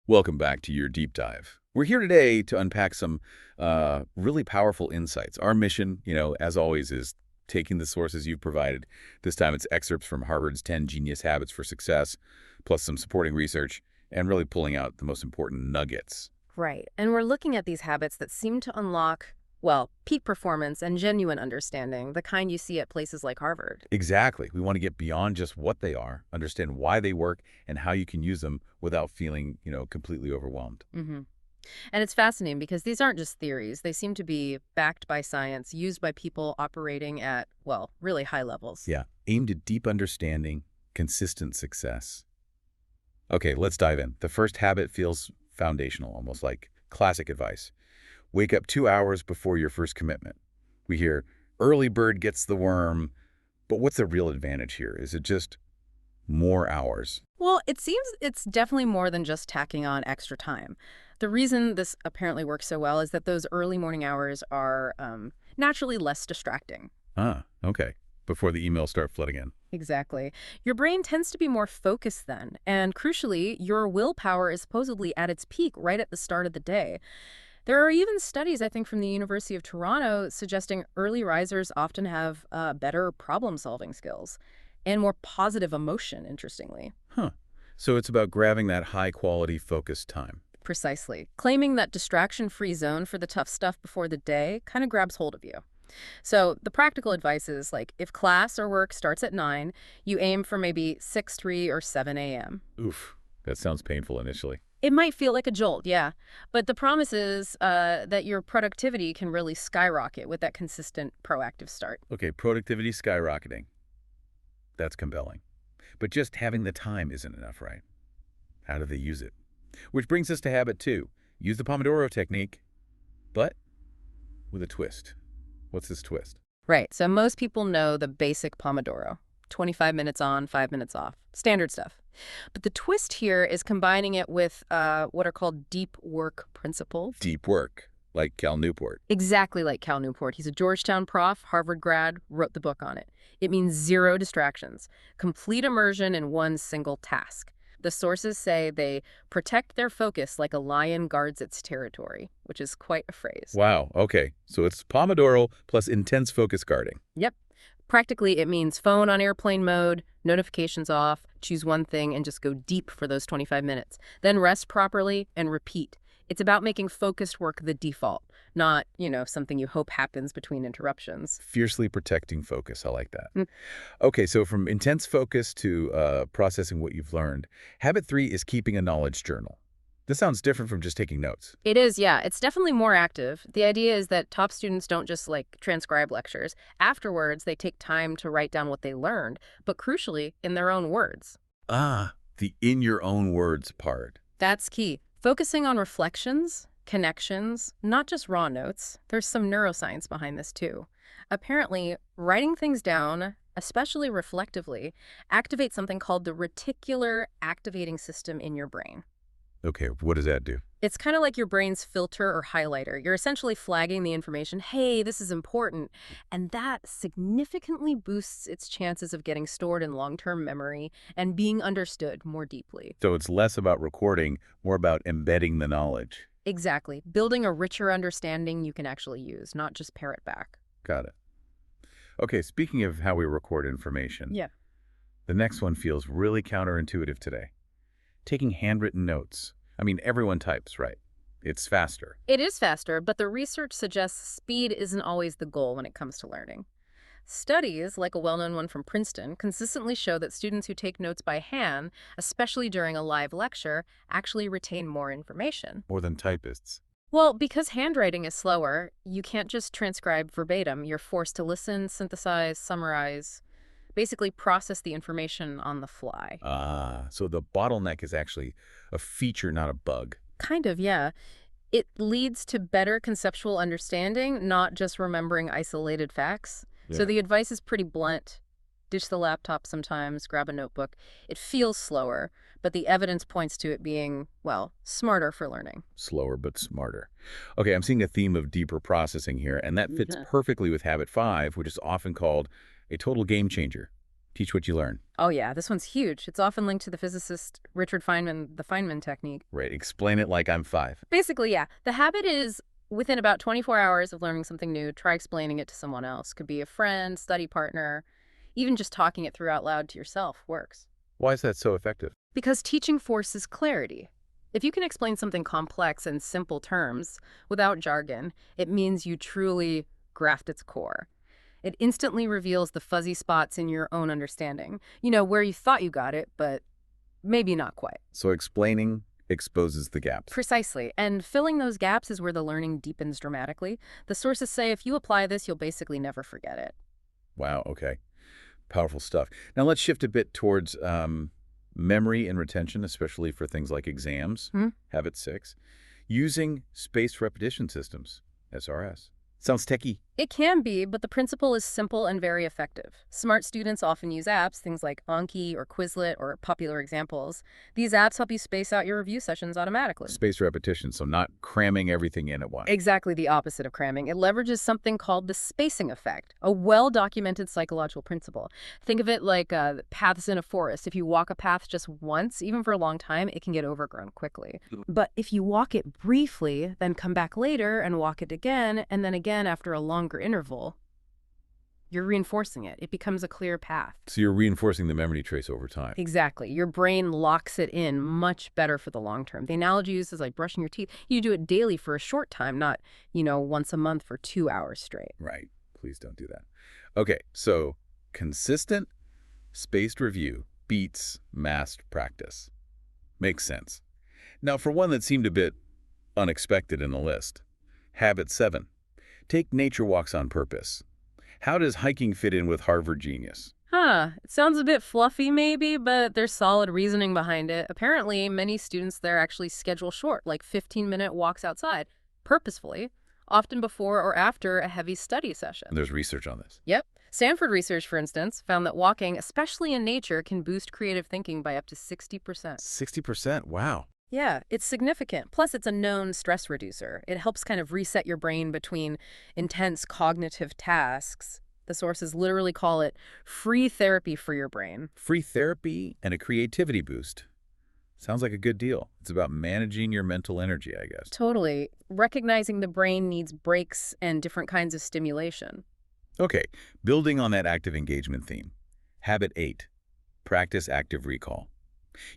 Welcome back to your deep dive. We're here today to unpack some really powerful insights. Our mission, as always, is taking the sources you've provided. This time it's excerpts from Harvard's 10 Genius Habits for Success, plus some supporting research, and really pulling out the most important nuggets. Right. And we're looking at these habits that seem to unlock, well, peak performance and genuine understanding, the kind you see at places like Harvard. Exactly. We want to get beyond just what they are, understand why they work, and how you can use them without feeling, completely overwhelmed. hmm And it's fascinating because these aren't just theories. They seem to be backed by science, used by people operating at, well, really high levels. Yeah. Aimed at deep understanding, consistent success. Okay, let's dive in. The first habit feels foundational, almost like classic advice. Wake up 2 hours before your first commitment. We hear, early bird gets the worm, but what's the real advantage here? Is it just more hours? Well, it seems it's definitely more than just tacking on extra time. The reason this apparently works so well is that those early morning hours are naturally less distracting. Ah, okay. Before the emails start flooding in. Exactly. Your brain tends to be more focused then, and crucially, your willpower is supposedly at its peak right at the start of the day. There are even studies, I think, from the University of Toronto suggesting early risers often have better problem-solving skills and more positive emotion, interestingly. Huh. So it's about grabbing that high-quality focused time. Precisely. Claiming that distraction-free zone for the tough stuff before the day kind of grabs hold of you. So the practical advice is like if class or work starts at 9, you aim for maybe 6, 3, or 7 a.m. Oof, that sounds painful initially. It might feel like a jolt, yeah. But the promise is that your productivity can really skyrocket with that consistent, proactive start. Okay, productivity skyrocketing. That's compelling. But just having the time isn't enough, right? How do they use it? Which brings us to habit two. Use the Pomodoro technique, but with a twist. What's this twist? Right, so most people know the basic Pomodoro. 25 minutes on, 5 minutes off. Standard stuff. But the twist here is combining it with what are called deep work principles. Deep work, like Cal Newport. Exactly like Cal Newport. He's a Georgetown prof, Harvard grad, wrote the book on it. It means zero distractions, complete immersion in one single task. The sources say they protect their focus like a lion guards its territory, which is quite a phrase. Wow, okay. So it's Pomodoro plus intense focus guarding. Yep. Practically, it means phone on airplane mode, notifications off, choose one thing, and just go deep for those 25 minutes. Then rest properly and repeat. It's about making focused work the default, not, something you hope happens between interruptions. Fiercely protecting focus. I like that. Mm. Okay, so from intense focus to processing what you've learned, habit three is keeping a knowledge journal. This sounds different from just taking notes. It is, yeah. It's definitely more active. The idea is that top students don't just transcribe lectures. Afterwards, they take time to write down what they learned, but crucially, in their own words. Ah, the in your own words part. That's key. Focusing on reflections, connections, not just raw notes. There's some neuroscience behind this too. Apparently, writing things down, especially reflectively, activates something called the reticular activating system in your brain. Okay, what does that do? It's kind of like your brain's filter or highlighter. You're essentially flagging the information, hey, this is important. And that significantly boosts its chances of getting stored in long-term memory and being understood more deeply. So it's less about recording, more about embedding the knowledge. Exactly. Building a richer understanding you can actually use, not just parrot back. Got it. Okay, speaking of how we record information, Yeah. the next one feels really counterintuitive today. Taking handwritten notes. I mean, everyone types, right? It's faster. It is faster, but the research suggests speed isn't always the goal when it comes to learning. Studies, like a well-known one from Princeton, consistently show that students who take notes by hand, especially during a live lecture, actually retain more information. More than typists. Well, because handwriting is slower, you can't just transcribe verbatim. You're forced to listen, synthesize, summarize, basically process the information on the fly. Ah, so the bottleneck is actually a feature, not a bug. Kind of, yeah. It leads to better conceptual understanding, not just remembering isolated facts. So Yeah. the advice is pretty blunt. Ditch the laptop sometimes, grab a notebook. It feels slower, but the evidence points to it being, well, smarter for learning. Slower but smarter. Okay, I'm seeing a theme of deeper processing here, and that fits Yeah. perfectly with habit five, which is often called a total game changer. Teach what you learn. Oh yeah, this one's huge. It's often linked to the physicist Richard Feynman, the Feynman technique. Right. Explain it like I'm 5. Basically, yeah. The habit is within about 24 hours of learning something new, try explaining it to someone else. Could be a friend, study partner, even just talking it through out loud to yourself works. Why is that so effective? Because teaching forces clarity. If you can explain something complex in simple terms, without jargon, it means you truly grasped its core. It instantly reveals the fuzzy spots in your own understanding. You know, where you thought you got it, but maybe not quite. So explaining exposes the gaps. Precisely. And filling those gaps is where the learning deepens dramatically. The sources say if you apply this, you'll basically never forget it. Wow, okay. Powerful stuff. Now let's shift a bit towards memory and retention, especially for things like exams. Habit 6. Using spaced repetition systems, SRS. Sounds techie. It can be, but the principle is simple and very effective. Smart students often use apps, things like Anki or Quizlet or popular examples. These apps help you space out your review sessions automatically. Spaced repetition, so not cramming everything in at once. Exactly the opposite of cramming. It leverages something called the spacing effect, a well-documented psychological principle. Think of it like paths in a forest. If you walk a path just once, even for a long time, it can get overgrown quickly. But if you walk it briefly, then come back later and walk it again, and then again after a longer interval, you're reinforcing it. It becomes a clear path. So you're reinforcing the memory trace over time. Exactly. Your brain locks it in much better for the long term. The analogy used is like brushing your teeth. You do it daily for a short time, not, once a month for 2 hours straight. Right. Please don't do that. Okay, so consistent, spaced review beats massed practice. Makes sense. Now, for one that seemed a bit unexpected in the list, habit 7. Take nature walks on purpose. How does hiking fit in with Harvard genius? It sounds a bit fluffy maybe, but there's solid reasoning behind it. Apparently, many students there actually schedule short, like 15-minute walks outside, purposefully, often before or after a heavy study session. And there's research on this. Yep. Stanford research, for instance, found that walking, especially in nature, can boost creative thinking by up to 60%. 60%? Wow. Yeah, it's significant. Plus, it's a known stress reducer. It helps kind of reset your brain between intense cognitive tasks. The sources literally call it free therapy for your brain. Free therapy and a creativity boost. Sounds like a good deal. It's about managing your mental energy, I guess. Totally. Recognizing the brain needs breaks and different kinds of stimulation. Okay, building on that active engagement theme. Habit 8. Practice active recall.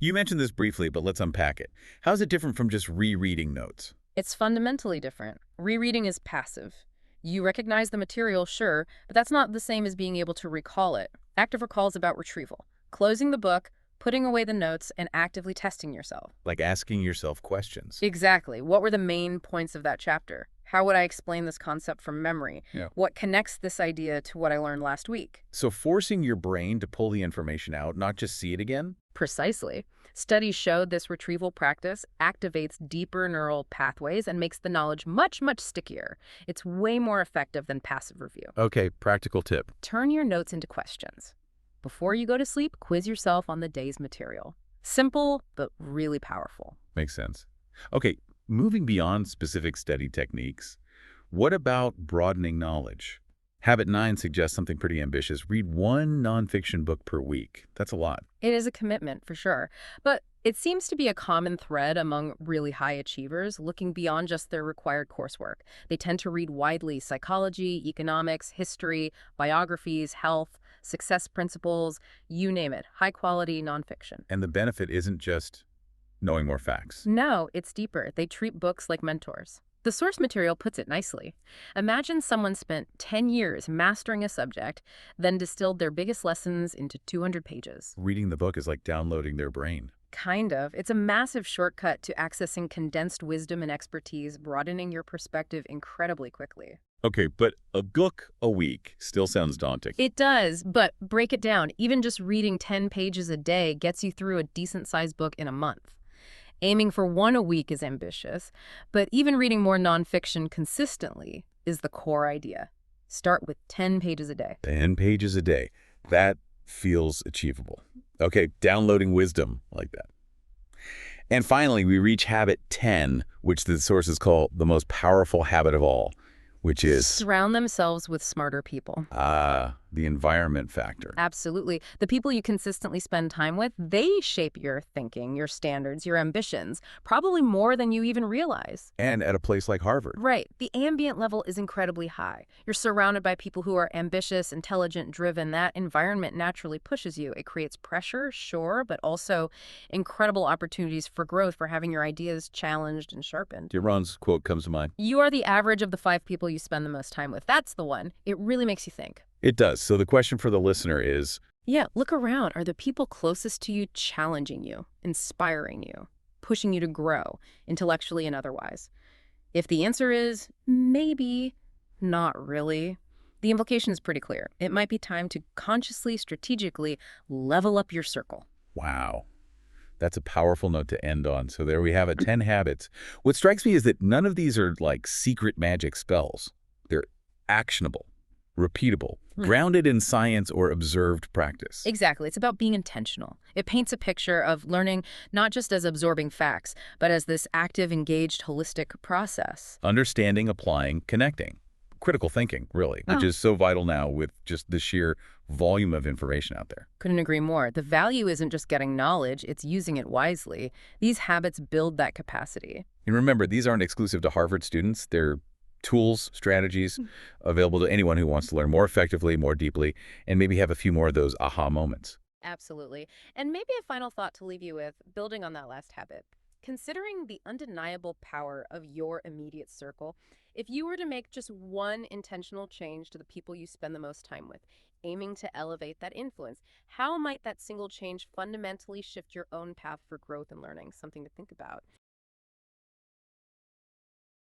You mentioned this briefly, but let's unpack it. How is it different from just rereading notes? It's fundamentally different. Rereading is passive. You recognize the material, sure, but that's not the same as being able to recall it. Active recall is about retrieval, closing the book, putting away the notes, and actively testing yourself. Like asking yourself questions. Exactly. What were the main points of that chapter? How would I explain this concept from memory? Yeah. What connects this idea to what I learned last week? So forcing your brain to pull the information out, not just see it again? Precisely. Studies showed this retrieval practice activates deeper neural pathways and makes the knowledge much, much stickier. It's way more effective than passive review. Okay, practical tip. Turn your notes into questions. Before you go to sleep, quiz yourself on the day's material. Simple, but really powerful. Makes sense. Okay, moving beyond specific study techniques, what about broadening knowledge? Habit 9 suggests something pretty ambitious. Read one nonfiction book per week. That's a lot. It is a commitment, for sure. But it seems to be a common thread among really high achievers, looking beyond just their required coursework. They tend to read widely psychology, economics, history, biographies, health, success principles, you name it, high-quality nonfiction. And the benefit isn't just knowing more facts. No, it's deeper. They treat books like mentors. The source material puts it nicely. Imagine someone spent 10 years mastering a subject, then distilled their biggest lessons into 200 pages. Reading the book is like downloading their brain. Kind of. It's a massive shortcut to accessing condensed wisdom and expertise, broadening your perspective incredibly quickly. Okay, but a book a week still sounds daunting. It does, but break it down. Even just reading 10 pages a day gets you through a decent-sized book in a month. Aiming for one a week is ambitious, but even reading more nonfiction consistently is the core idea. Start with 10 pages a day. 10 pages a day. That feels achievable. Okay, downloading wisdom like that. And finally, we reach habit 10, which the sources call the most powerful habit of all, which is, Surround themselves with smarter people. the environment factor. Absolutely. The people you consistently spend time with, they shape your thinking, your standards, your ambitions, probably more than you even realize. And at a place like Harvard. Right. The ambient level is incredibly high. You're surrounded by people who are ambitious, intelligent, driven. That environment naturally pushes you. It creates pressure, sure, but also incredible opportunities for growth, for having your ideas challenged and sharpened. Iran's quote comes to mind. You are the average of the 5 people you spend the most time with. That's the one. It really makes you think. It does. So the question for the listener is, Yeah, look around. Are the people closest to you challenging you, inspiring you, pushing you to grow, intellectually and otherwise? If the answer is maybe, not really, the implication is pretty clear. It might be time to consciously, strategically level up your circle. wow, that's a powerful note to end on. So there we have it, 10 habits. What strikes me is that none of these are like secret magic spells. They're actionable, repeatable, grounded in science or observed practice. Exactly. It's about being intentional. It paints a picture of learning not just as absorbing facts, but as this active, engaged, holistic process. Understanding, applying, connecting. Critical thinking, really, which is so vital now with just the sheer volume of information out there. Couldn't agree more. The value isn't just getting knowledge, it's using it wisely. These habits build that capacity. And remember, these aren't exclusive to Harvard students. They're tools, strategies available to anyone who wants to learn more effectively, more deeply, and maybe have a few more of those aha moments. Absolutely. And maybe a final thought to leave you with, building on that last habit. Considering the undeniable power of your immediate circle, if you were to make just one intentional change to the people you spend the most time with, aiming to elevate that influence, how might that single change fundamentally shift your own path for growth and learning? Something to think about.